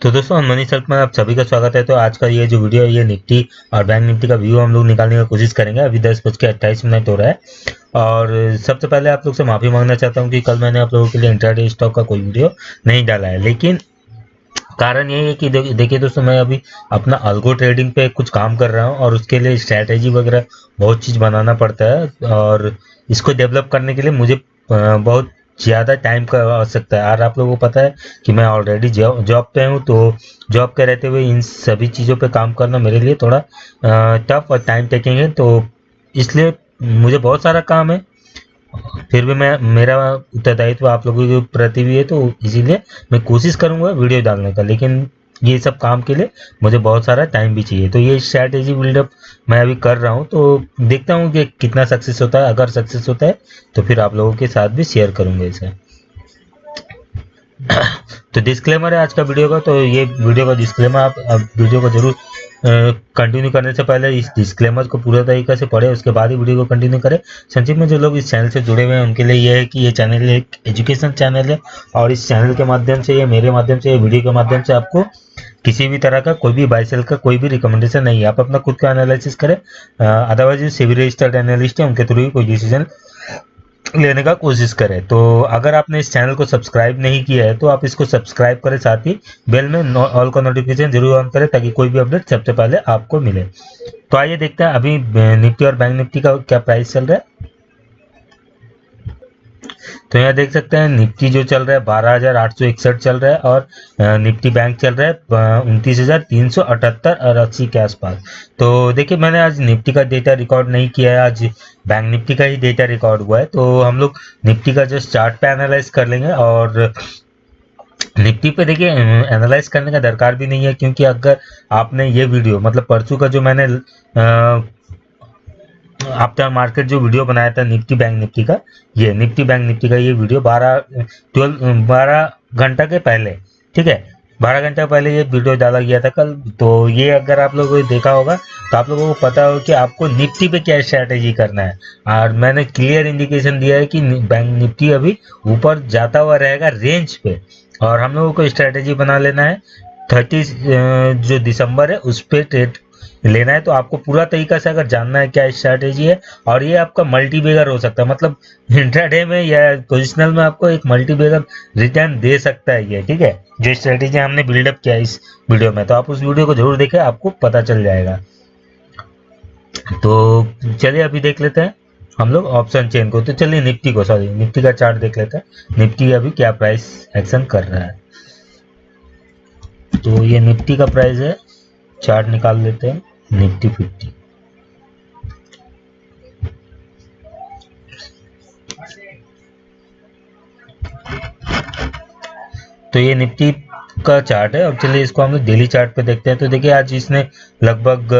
तो दोस्तों money self में आप सभी का स्वागत है। तो आज का ये जो वीडियो है ये निफ्टी और बैंक निफ्टी का व्यू हम लोग निकालने की कोशिश करेंगे। अभी 10:28 हो रहा है और सबसे पहले आप लोग से माफ़ी मांगना चाहता हूँ कि कल मैंने आप लोगों के लिए इंट्राडे स्टॉक का कोई वीडियो नहीं डाला है, लेकिन कारण यही है कि देखिए दोस्तों, मैं अभी अपना अल्गो ट्रेडिंग पे कुछ काम कर रहा हूँ और उसके लिए स्ट्रैटेजी वगैरह बहुत चीज़ बनाना पड़ता है और इसको डेवलप करने के लिए मुझे बहुत ज़्यादा टाइम का आवश्यकता है। और आप लोगों को पता है कि मैं ऑलरेडी जॉब पे हूँ, तो जॉब के रहते हुए इन सभी चीज़ों पे काम करना मेरे लिए थोड़ा टफ और टाइम टेकिंग है। तो इसलिए मुझे बहुत सारा काम है, फिर भी मैं मेरा उत्तरदायित्व आप लोगों के प्रति भी है, तो इसीलिए मैं कोशिश करूंगा वीडियो डालने का, लेकिन ये सब काम के लिए मुझे बहुत सारा टाइम भी चाहिए। तो ये स्ट्रैटेजी बिल्डअप मैं अभी कर रहा हूँ, तो देखता हूँ कि कितना सक्सेस होता है। अगर सक्सेस होता है तो फिर आप लोगों के साथ भी शेयर करूंगा इसे। तो डिस्क्लेमर है आज का वीडियो का, तो ये वीडियो का डिस्क्लेमर आप वीडियो को जरूर कंटिन्यू करने से पहले इस डिस्क्लेमर को पूरा तरीके से पढ़े, उसके बाद ही वीडियो को कंटिन्यू करें। संक्षिप्त में जो लोग इस चैनल से जुड़े हुए हैं उनके लिए यह है कि ये चैनल एक एजुकेशन चैनल है और इस चैनल के माध्यम से, ये मेरे माध्यम से, ये वीडियो के माध्यम से आपको किसी भी तरह का कोई भी बाय सेल का कोई भी रिकमेंडेशन नहीं है। आप अपना खुद का एनालिसिस करें, अदरवाइज जो सेबी रजिस्टर्ड एनालिस्ट है उनके थ्रू ही कोई डिसीजन लेने का कोशिश करें। तो अगर आपने इस चैनल को सब्सक्राइब नहीं किया है तो आप इसको सब्सक्राइब करें, साथ ही बेल में ऑल का नोटिफिकेशन जरूर ऑन करें ताकि कोई भी अपडेट सबसे पहले आपको मिले। तो आइए देखते हैं अभी निफ्टी और बैंक निफ्टी का क्या प्राइस चल रहा है। तो यहाँ देख सकते हैं निफ्टी जो चल रहा है 12,861 चल रहा है और निफ्टी बैंक चल रहा है 29,378 और 80 के आसपास। तो देखिए, मैंने आज निफ्टी का डेटा रिकॉर्ड नहीं किया है, आज बैंक निफ्टी का ही डेटा रिकॉर्ड हुआ है। तो हम लोग निफ्टी का जस्ट चार्ट पे एनालाइज कर लेंगे और निफ्टी पे देखिए एनालाइज करने का दरकार भी नहीं है, क्योंकि अगर आपने ये वीडियो मतलब परसों का जो मैंने आफ्टर मार्केट जो वीडियो बनाया था निफ्टी बैंक निफ्टी का, ये निफ्टी बैंक निफ्टी का ये वीडियो 12 घंटा के पहले, ठीक है, 12 घंटा पहले ये वीडियो डाला गया था कल। तो ये अगर आप लोगों ने देखा होगा तो आप लोगों को पता होगा कि आपको निफ्टी पे क्या स्ट्रैटेजी करना है। और मैंने क्लियर इंडिकेशन दिया है कि बैंक निफ्टी अभी ऊपर जाता हुआ रहेगा रेंज पे और हम लोगों को स्ट्रैटेजी बना लेना है 30 जो दिसंबर है उस पर ट्रेड लेना है। तो आपको पूरा तरीका से अगर जानना है क्या स्ट्रैटेजी है, और ये आपका मल्टी बेगर हो सकता है, मतलब इंट्राडे में या पोजिशनल में आपको एक मल्टी बेगर रिटर्न दे सकता है ये, ठीक है, जो स्ट्रैटेजी हमने बिल्डअप किया इस वीडियो में। तो आप उस वीडियो को जरूर देखें, आपको पता चल जाएगा। तो चलिए अभी देख लेते हैं हम लोग ऑप्शन चेन को। तो चलिए निफ्टी का चार्ट देख लेते हैं, निफ्टी अभी क्या प्राइस एक्शन कर रहा है। तो ये निफ्टी का प्राइस है, चार्ट निकाल लेते हैं निफ्टी 50। तो ये निफ्टी का चार्ट है। अब चलिए इसको हम लोग डेली चार्ट पे देखते हैं। तो देखिए आज इसने लगभग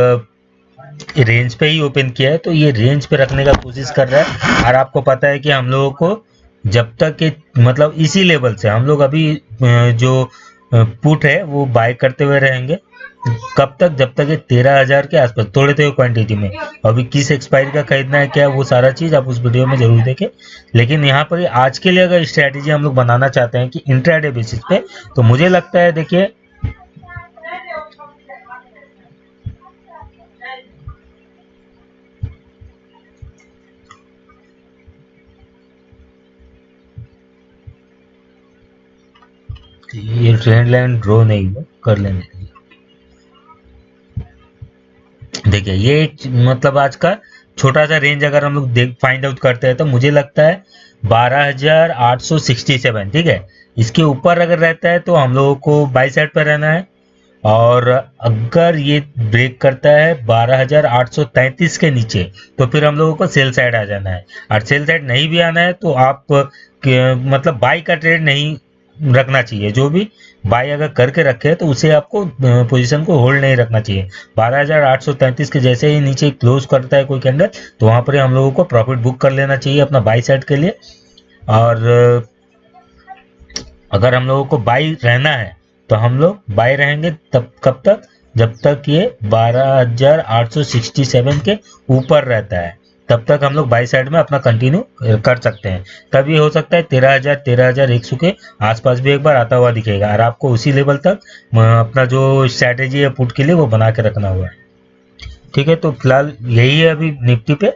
रेंज पे ही ओपन किया है, तो ये रेंज पे रखने का कोशिश कर रहा है। और आपको पता है कि हम लोगों को जब तक कि मतलब इसी लेवल से हम लोग अभी जो पुट है वो बाय करते हुए रहेंगे। कब तक? जब तक ये 13,000 के आसपास थोड़े थोड़े क्वांटिटी में। अभी किस एक्सपायरी का खरीदना है क्या, वो सारा चीज आप उस वीडियो में जरूर देखें। लेकिन यहाँ पर आज के लिए अगर स्ट्रैटेजी हम लोग बनाना चाहते हैं कि इंट्राडे बेसिस पे, तो मुझे लगता है देखिए ये ट्रेंड लाइन ड्रॉ नहीं हुआ, कर लेने के लिए। देखिए ये मतलब आज का छोटा सा रेंज अगर हम लोग देख फाइंड आउट करते हैं तो मुझे लगता है 12,867, ठीक है, इसके ऊपर अगर रहता है तो हम लोगों को बाई साइड पर रहना है। और अगर ये ब्रेक करता है 12,833 के नीचे तो फिर हम लोगों को सेल साइड आ जाना है। और सेल साइड नहीं भी आना है तो आप मतलब बाई का ट्रेड नहीं रखना चाहिए। जो भी बाई अगर करके रखे तो उसे आपको पोजीशन को होल्ड नहीं रखना चाहिए। 12,833 के जैसे ही नीचे क्लोज करता है कोई कैंडल तो वहां पर हम लोगों को प्रॉफिट बुक कर लेना चाहिए अपना बाई साइड के लिए। और अगर हम लोगों को बाई रहना है तो हम लोग बाय रहेंगे तब कब तक? जब तक ये 12,867 के ऊपर रहता है, तब तक हम लोग बाई साइड में अपना कंटिन्यू कर सकते हैं। तभी हो सकता है 13,000 13,100 के आसपास भी एक बार आता हुआ दिखेगा, और आपको उसी लेवल तक अपना जो स्ट्रैटेजी है पुट के लिए वो बना के रखना हुआ है। ठीक है, तो फिलहाल यही है अभी निफ्टी पे।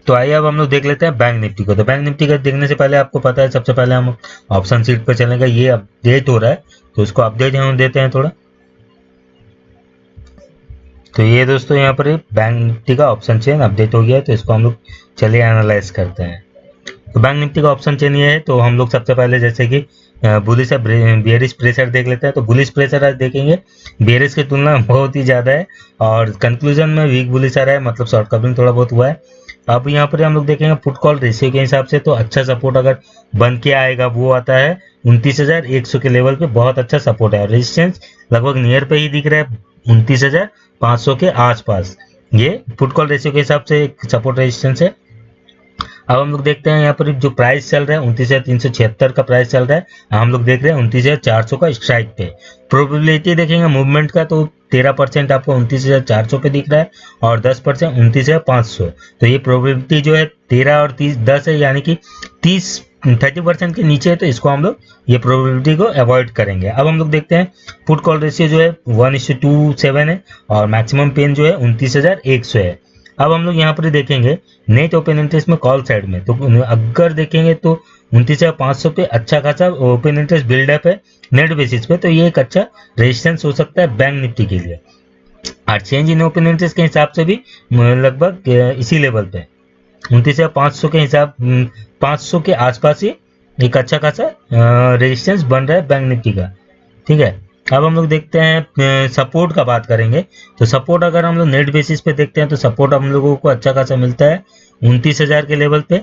तो आइए अब हम लोग देख लेते हैं बैंक निफ्टी को। तो बैंक निफ्टी का देखने से पहले आपको पता है, सबसे पहले हम ऑप्शन सीट पर चलेंगे। ये अपडेट हो रहा है तो इसको अपडेट हम देते हैं थोड़ा। तो ये दोस्तों यहाँ पर बैंक निफ्टी का ऑप्शन चेन अपडेट हो गया है, तो इसको हम लोग चलिए एनालाइज करते हैं। तो बैंक निफ्टी का ऑप्शन चेन ये है, तो हम लोग सबसे पहले जैसे कि बुलिश बेयरिश प्रेशर देख लेते हैं। तो बुलिश प्रेशर आज देखेंगे बेयरिश की तुलना में बहुत ही ज़्यादा है, और कंक्लूजन में वीक बुलिश आ रहा है, मतलब शॉर्ट कवरिंग थोड़ा बहुत हुआ है। अब यहाँ पर हम लोग देखेंगे पुट कॉल रेशियो के हिसाब से, तो अच्छा सपोर्ट अगर बन के आएगा वो आता है 29,100 के लेवल पे, बहुत अच्छा सपोर्ट है। और रेजिस्टेंस लगभग नियर पे ही दिख रहा है 29,500 के आसपास। ये पुट कॉल रेशियो के हिसाब से एक सपोर्ट रेजिस्टेंस है। अब हम लोग देखते हैं यहाँ पर जो प्राइस चल रहा है 29,376 का प्राइस चल रहा है, हम लोग देख रहे हैं 29,400 का स्ट्राइक पे। प्रोबेबिलिटी देखेंगे मूवमेंट का, तो 13% आपको 29,400 पे दिख रहा है, और 10% 29,500। तो ये प्रोबेबिलिटी जो है 13 और 30 10 है, यानी कि 30% के नीचे है, तो इसको हम लोग ये प्रोबेबिलिटी को अवॉइड करेंगे। अब हम लोग देखते हैं पुट कॉल रेशियो जो है 1:27 है, और मैक्सिमम पेन जो है 29,100 है। अब हम लोग यहाँ पर देखेंगे नेट ओपन इंटरेस्ट में कॉल साइड में, तो अगर देखेंगे तो 29,500 पे अच्छा खासा ओपन इंटरेस्ट बिल्डअप है नेट बेसिस पे, तो ये एक अच्छा रेजिस्टेंस हो सकता है बैंक निफ्टी के लिए। और चेंज इन ओपन इंटरेस्ट के हिसाब से भी लगभग इसी लेवल पे 29,500 के हिसाब 500 के आसपास ही एक अच्छा खासा रेजिस्टेंस बन रहा है बैंक निफ्टी का। ठीक है, अब हम लोग देखते हैं सपोर्ट का बात करेंगे। तो सपोर्ट अगर हम लोग नेट बेसिस पे देखते हैं, तो सपोर्ट हम लोगों को अच्छा खासा मिलता है 29,000 के लेवल पे।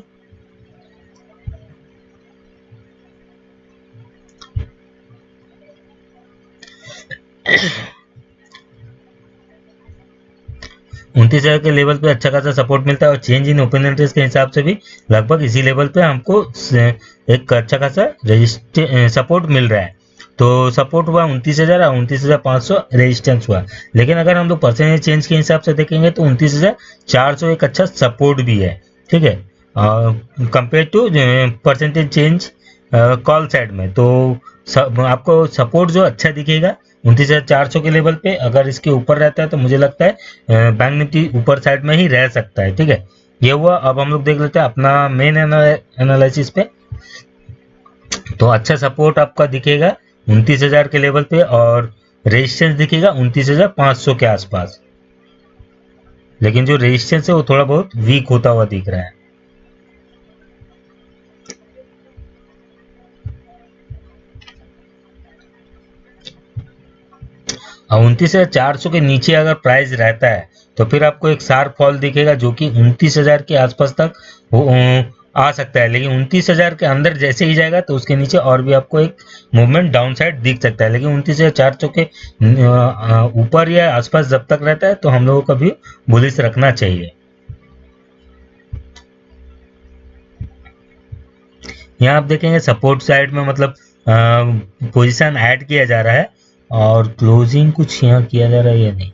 उनतीस हजार के लेवल पे अच्छा खासा सपोर्ट मिलता है, और चेंज इन ओपन इंटरेस्ट के हिसाब से भी लगभग इसी लेवल पे हमको एक अच्छा खासा सपोर्ट मिल रहा है। तो सपोर्ट हुआ 29,000 और 29,500 रेजिस्टेंस हुआ। लेकिन अगर हम लोग परसेंटेज चेंज के हिसाब से देखेंगे तो 29,400 एक अच्छा सपोर्ट भी है। ठीक है, compare to percentage change call side में, तो आपको सपोर्ट जो अच्छा दिखेगा 29,400 के लेवल पे। अगर इसके ऊपर रहता है तो मुझे लगता है बैंक निफ्टी ऊपर साइड में ही रह सकता है। ठीक है, ये हुआ। अब हम लोग देख लेते हैं अपना मेन एनालिसिस पे। तो अच्छा सपोर्ट आपका दिखेगा 29,000 के लेवल पे, और रेजिस्टेंस दिखेगा 29,500 के आसपास। लेकिन जो रेजिस्टेंस है वो थोड़ा बहुत वीक होता हुआ दिख रहा है। और 29,400 के नीचे अगर प्राइस रहता है तो फिर आपको एक शार्प फॉल दिखेगा, जो कि 29,000 के आसपास तक आ सकता है। लेकिन 29,000 के अंदर जैसे ही जाएगा तो उसके नीचे और भी आपको एक मूवमेंट डाउन साइड दिख सकता है। लेकिन 29,400 के ऊपर या आसपास जब तक रहता है तो हम लोगों का भी बुलिश रखना चाहिए। यहाँ आप देखेंगे सपोर्ट साइड में मतलब पोजीशन ऐड किया जा रहा है, और क्लोजिंग कुछ यहाँ किया जा रहा है या नहीं।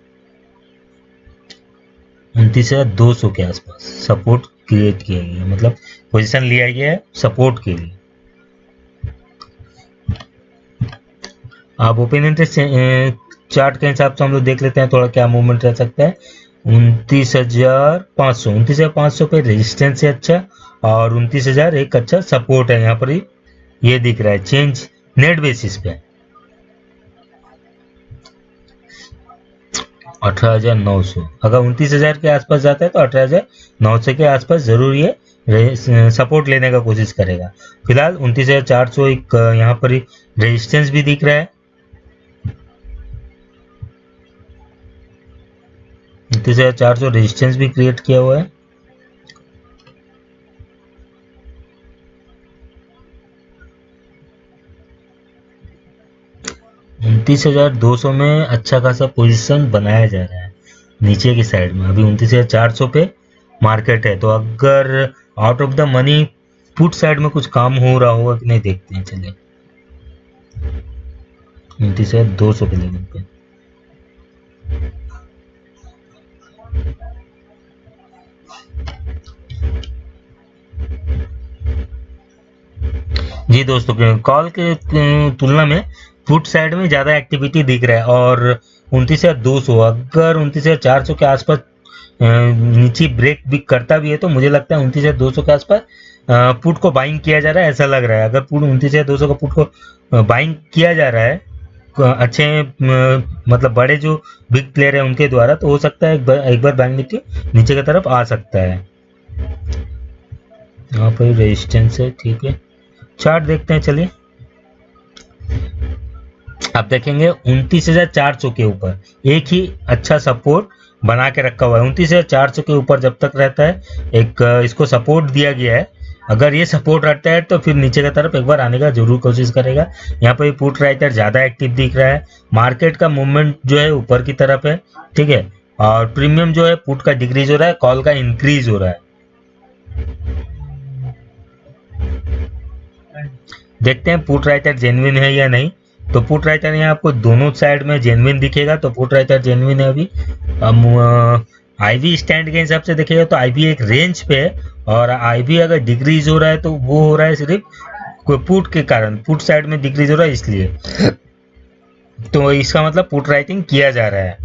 29,200 के आसपास सपोर्ट क्रिएट किया गया है, मतलब पोजीशन लिया गया है सपोर्ट के लिए। आप ओपन इंटरेस्ट चार्ट के हिसाब से हम लोग देख लेते हैं थोड़ा क्या मूवमेंट रह सकता है। 29,500 पे रेजिस्टेंस है अच्छा, और 29,000 एक अच्छा सपोर्ट है यहाँ पर ही, ये दिख रहा है चेंज नेट बेसिस पे। 18,900 अगर 29,000 के आसपास जाता है तो 18,900 के आसपास जरूर ये सपोर्ट लेने का कोशिश करेगा। फिलहाल 29,400 एक यहाँ पर ही रेजिस्टेंस भी दिख रहा है। 29,400 रेजिस्टेंस भी क्रिएट किया हुआ है। उनतीस हजार 200 में अच्छा खासा पोजीशन बनाया जा रहा है नीचे की साइड में। अभी 29,400 पे मार्केट है, तो अगर out of the money put side में कुछ काम हो रहा होगा कि नहीं देखते हैं। चलिए 29,200 के लेवल पे जी दोस्तों, कॉल के तुलना में पुट साइड में ज़्यादा एक्टिविटी दिख रहा है और 29,200, अगर 29,400 के आसपास नीचे ब्रेक भी करता भी है तो मुझे लगता है 29,200 के आसपास पुट को बाइंग किया जा रहा है, ऐसा लग रहा है। अगर पुट 29,200 का पुट को बाइंग किया जा रहा है अच्छे मतलब बड़े जो बिग प्लेयर है उनके द्वारा, तो हो सकता है एक बार बैंक निफ्टी नीचे की तरफ आ सकता है। यहाँ पर रेजिस्टेंस है, ठीक है। चार्ट देखते हैं, चलिए। आप देखेंगे 29,400 के ऊपर एक ही अच्छा सपोर्ट बना के रखा हुआ है। 29,400 के ऊपर जब तक रहता है, एक इसको सपोर्ट दिया गया है। अगर ये सपोर्ट रहता है तो फिर नीचे की तरफ एक बार आने का जरूर कोशिश करेगा। यहाँ पर पुट राइटर ज़्यादा एक्टिव दिख रहा है। मार्केट का मूवमेंट जो है ऊपर की तरफ है, ठीक है। और प्रीमियम जो है पुट का डिक्रीज हो रहा है, कॉल का इंक्रीज हो रहा है। देखते हैं पुट राइटर जेन्युइन है या नहीं। तो पुट राइटर यहाँ आपको दोनों साइड में जेन्युइन दिखेगा, तो पुट राइटर जेन्युइन है अभी। आईवी स्टैंड के हिसाब से देखिएगा तो आईवी एक रेंज पे है, और आईवी अगर डिक्रीज हो रहा है तो वो हो रहा है सिर्फ कोई पुट के कारण, पुट साइड में डिक्रीज हो रहा है इसलिए। तो इसका मतलब पुट राइटिंग किया जा रहा है।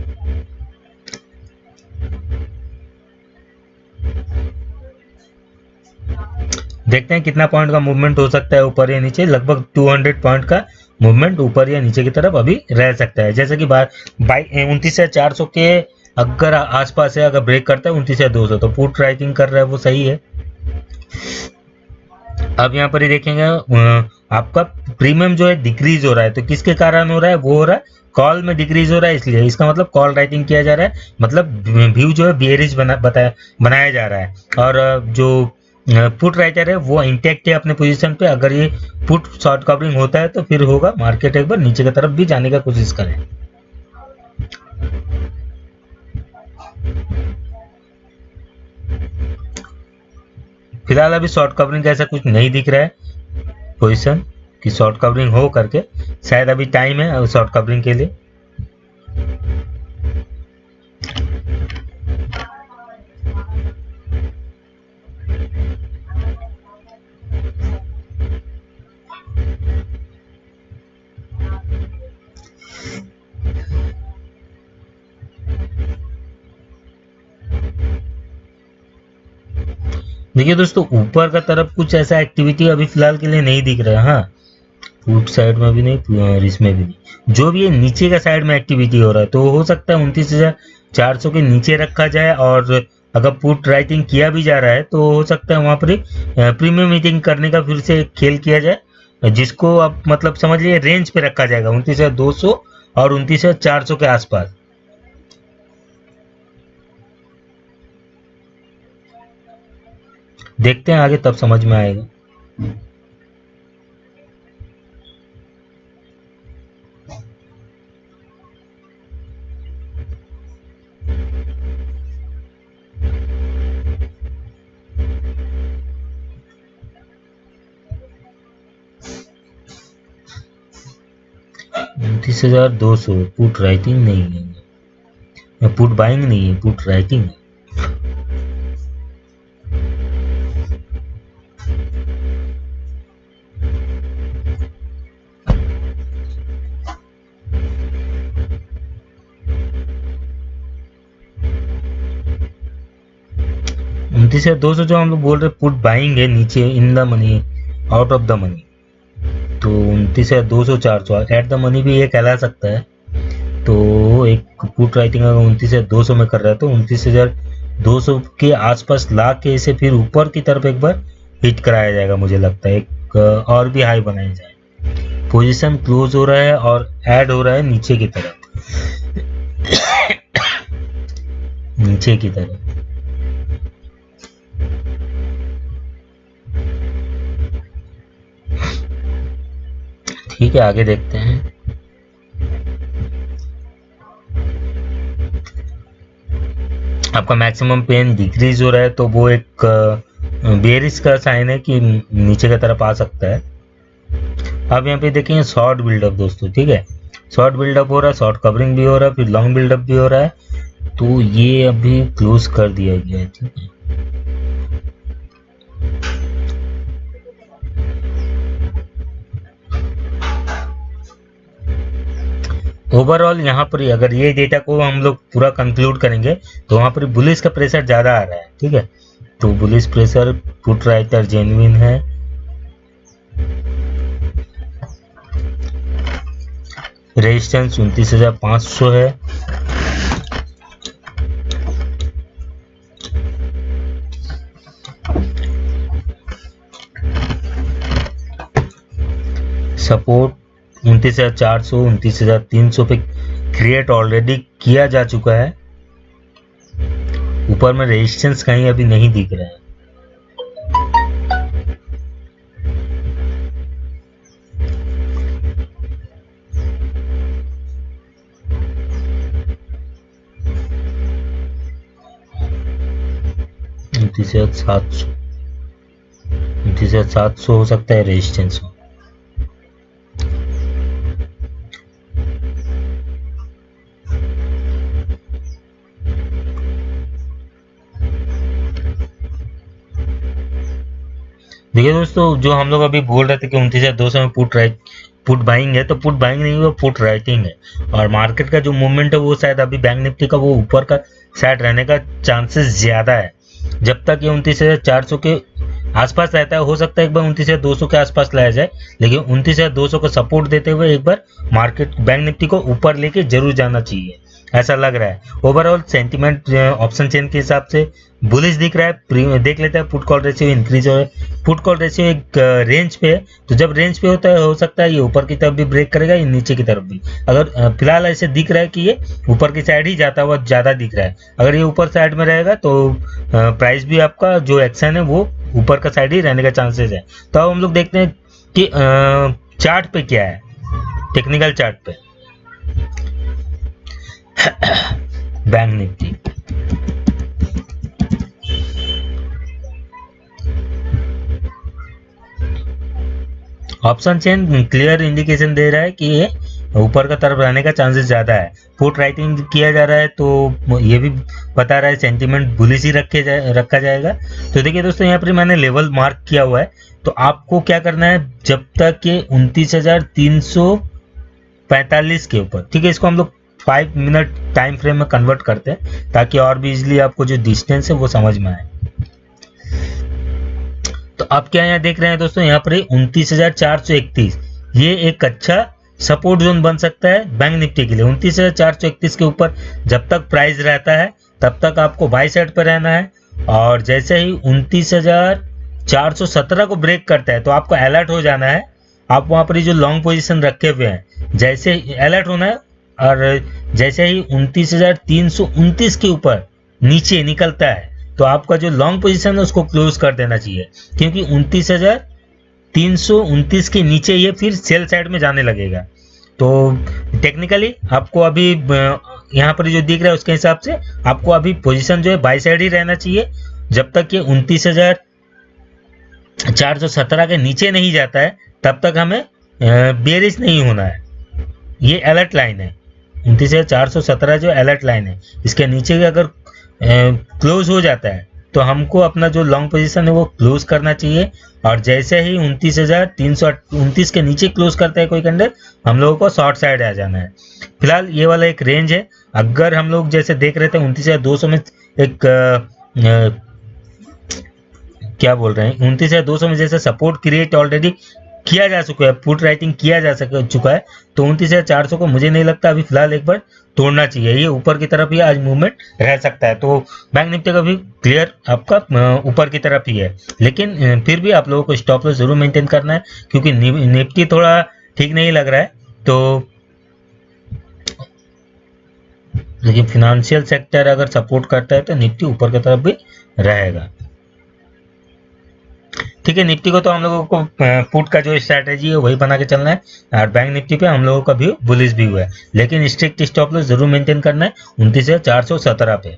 देखते हैं कितना पॉइंट का मूवमेंट हो सकता है ऊपर या नीचे। लगभग 200 पॉइंट का मूवमेंट ऊपर या नीचे की तरफ अभी रह सकता है। जैसे कि 29,400 के अगर आसपास है, अगर ब्रेक करता है 29,200 तो पुट राइटिंग कर रहा है, वो सही है। अब यहाँ पर ही देखेंगे आपका प्रीमियम जो है डिक्रीज हो रहा है, तो किसके कारण हो रहा है? वो हो रहा है कॉल में डिक्रीज हो रहा है, इसलिए इसका मतलब कॉल राइटिंग किया जा रहा है, मतलब व्यू जो है बेरिश बनाया जा रहा है। और जो पुट राइटर है वो इंटैक्ट है अपने पोजीशन पे। अगर ये पुट शॉर्ट कवरिंग होता है तो फिर होगा मार्केट एक बार नीचे की तरफ भी जाने का कोशिश करें। फिलहाल अभी शॉर्ट कवरिंग का ऐसा कुछ नहीं दिख रहा है पोजीशन कि शॉर्ट कवरिंग हो करके, शायद अभी टाइम है शॉर्ट कवरिंग के लिए। देखिए दोस्तों, ऊपर का तरफ कुछ ऐसा एक्टिविटी अभी फिलहाल के लिए नहीं दिख रहा है। हाँ, पुट साइड में भी नहीं और इसमें भी नहीं। जो भी ये नीचे का साइड में एक्टिविटी हो रहा है, तो हो सकता है 29,400 के नीचे रखा जाए। और अगर पुट राइटिंग किया भी जा रहा है तो हो सकता है वहां पर प्रीमियम मीटिंग करने का फिर से खेल किया जाए, जिसको आप मतलब समझ लीजिए रेंज पे रखा जाएगा 29,200 और 29,400 के आसपास। देखते हैं आगे, तब समझ में आएगा। $29,200 पुट राइटिंग नहीं है, पुट बाइंग नहीं है, पुट राइटिंग है। $29,200 जो हम लोग बोल रहे पुट बाइंग है नीचे in the money, out of the money, तो 29,200 400 एट द मनी भी ये कहला सकता है। तो एक पुट राइटिंग अगर 29,200 में कर रहा है तो 29,200 के आसपास ला के इसे फिर ऊपर की तरफ एक बार हिट कराया जाएगा। मुझे लगता है एक और भी हाई बनाया जाए। पोजीशन क्लोज हो रहा है और ऐड हो रहा है नीचे की तरफ, नीचे की तरफ। ठीक है, आगे देखते हैं। आपका मैक्सिमम पेन डिक्रीज हो रहा है, तो वो एक बेरिश का साइन है कि नीचे की तरफ आ सकता है। अब यहाँ पे देखेंगे शॉर्ट बिल्डअप दोस्तों, ठीक है। शॉर्ट बिल्डअप हो रहा है, शॉर्ट कवरिंग भी हो रहा है, फिर लॉन्ग बिल्डअप भी हो रहा है। तो ये अभी क्लोज कर दिया गया है, ठीक है। ओवरऑल यहाँ पर अगर ये डेटा को हम लोग पूरा कंक्लूड करेंगे तो वहाँ पर बुलिश का प्रेशर ज़्यादा आ रहा है, ठीक है। तो bullish pressure put writer genuine है, रेजिस्टेंस 29,500 है, सपोर्ट 29,400 29,300 पे क्रिएट ऑलरेडी किया जा चुका है। ऊपर में रेजिस्टेंस कहीं अभी नहीं दिख रहा है। सात सौ हो सकता है रेजिस्टेंस में। देखिए दोस्तों, जो हम लोग अभी बोल रहे थे कि 29,200 में पुट बाइंग है, तो पुट बाइंग नहीं हुआ, पुट राइटिंग है। और मार्केट का जो मूवमेंट है वो शायद अभी बैंक निफ्टी का वो ऊपर का साइड रहने का चांसेस ज़्यादा है। जब तक ये 29,400 के आसपास रहता है, हो सकता है एक बार 29,200 के आसपास लाया जाए, लेकिन 29,200 को सपोर्ट देते हुए एक बार मार्केट बैंक निफ्टी को ऊपर लेके जरूर जाना चाहिए, ऐसा लग रहा है। ओवरऑल सेंटीमेंट ऑप्शन चेन के हिसाब से बुलिश दिख रहा है। देख लेते हैं पुट कॉल रेशियो इंक्रीज हो रहा है। पुट कॉल रेशियो एक रेंज पे है, तो जब रेंज पे होता है हो सकता है ये ऊपर की तरफ भी ब्रेक करेगा, या नीचे की तरफ भी। अगर फिलहाल ऐसे दिख रहा है कि ये ऊपर की साइड ही जाता हुआ ज़्यादा दिख रहा है। अगर ये ऊपर साइड में रहेगा तो प्राइस भी आपका जो एक्शन है वो ऊपर का साइड ही रहने का चांसेस है। तो अब हम लोग देखते हैं कि चार्ट पे क्या है, टेक्निकल चार्ट पे bank Nifty. Option chain clear indication दे रहा है कि ये ऊपर का तरफ रहने का चांसेस ज़्यादा है। पुट राइटिंग किया जा रहा है तो ये भी बता रहा है सेंटीमेंट बुलिश ही रखा जाएगा। तो देखिए दोस्तों, यहाँ पर मैंने लेवल मार्क किया हुआ है। तो आपको क्या करना है, जब तक ये 29,345 के ऊपर, ठीक है, इसको हम लोग 5 मिनट टाइम फ्रेम में कन्वर्ट करते हैं ताकि और भी इजीली आपको जो डिस्टेंस है वो समझ में आए। तो आप क्या यहाँ देख रहे हैं दोस्तों, यहाँ पर 29,431 ये एक अच्छा सपोर्ट जोन बन सकता है बैंक निफ्टी के लिए। 29,431 के ऊपर जब तक प्राइस रहता है तब तक आपको बाई साइड पर रहना है, और जैसे ही 29,417 को ब्रेक करता है तो आपको अलर्ट हो जाना है। आप वहाँ पर जो लॉन्ग पोजीशन रखे हुए हैं, जैसे अलर्ट होना है, और जैसे ही 29,329 के ऊपर नीचे निकलता है तो आपका जो लॉन्ग पोजीशन है उसको क्लोज कर देना चाहिए, क्योंकि 29,329 के नीचे ये फिर सेल साइड में जाने लगेगा। तो टेक्निकली आपको अभी यहाँ पर जो दिख रहा है उसके हिसाब से आपको अभी पोजीशन जो है बाई साइड ही रहना चाहिए। जब तक ये 29,417 के नीचे नहीं जाता है तब तक हमें बेरिश नहीं होना है। ये अलर्ट लाइन है, 29,417 जो अलर्ट लाइन है, इसके नीचे अगर क्लोज हो जाता है तो हमको अपना जो लॉन्ग पोजीशन है वो क्लोज करना चाहिए। और जैसे ही 29,329 के नीचे क्लोज करता है कोई कैंडल, हम लोगों को शॉर्ट साइड आ जाना है। फिलहाल ये वाला एक रेंज है। अगर हम लोग जैसे देख रहे थे 29,200 में एक क्या बोल रहे हैं, 29,200 में जैसे सपोर्ट क्रिएट ऑलरेडी किया जा चुका है, पुट राइटिंग किया जा चुका है, तो 29,400 को मुझे नहीं लगता अभी फिलहाल एक बार तोड़ना चाहिए। ये ऊपर की तरफ ही आज मूवमेंट रह सकता है। तो बैंक निफ्टी का भी क्लियर आपका ऊपर की तरफ ही है, लेकिन फिर भी आप लोगों को स्टॉप लॉस जरूर मेंटेन करना है, क्योंकि निफ्टी थोड़ा ठीक नहीं लग रहा है। तो लेकिन फिनेंशियल सेक्टर अगर सपोर्ट करता है तो निफ्टी ऊपर की तरफ भी रहेगा। ठीक है, निफ्टी को तो हम लोगों को पुट का जो स्ट्रैटेजी है वही बना के चलना है, और बैंक निफ्टी पे हम लोगों का भी बुलिश भी हुआ है, लेकिन स्ट्रिक्ट स्टॉप लॉस जरूर मेंटेन करना है 29,417 पे।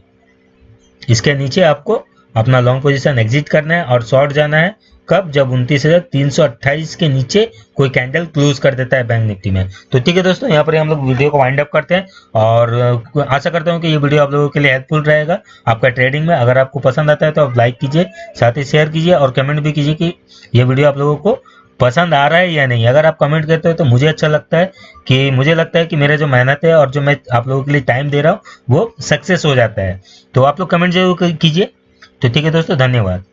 इसके नीचे आपको अपना लॉन्ग पोजीशन एग्जिट करना है और शॉर्ट जाना है कब, जब 29,328 के नीचे कोई कैंडल क्लोज कर देता है बैंक निफ्टी में। तो ठीक है दोस्तों, यहाँ पर हम लोग वीडियो को वाइंड अप करते हैं, और आशा करता हूँ कि ये वीडियो आप लोगों के लिए हेल्पफुल रहेगा आपका ट्रेडिंग में। अगर आपको पसंद आता है तो आप लाइक कीजिए, साथ ही शेयर कीजिए और कमेंट भी कीजिए कि ये वीडियो आप लोगों को पसंद आ रहा है या नहीं। अगर आप कमेंट करते हो तो मुझे अच्छा लगता है, कि मुझे लगता है कि मेरा जो मेहनत है और जो मैं आप लोगों के लिए टाइम दे रहा हूँ वो सक्सेस हो जाता है। तो आप लोग कमेंट जरूर कीजिए। तो ठीक है दोस्तों, धन्यवाद।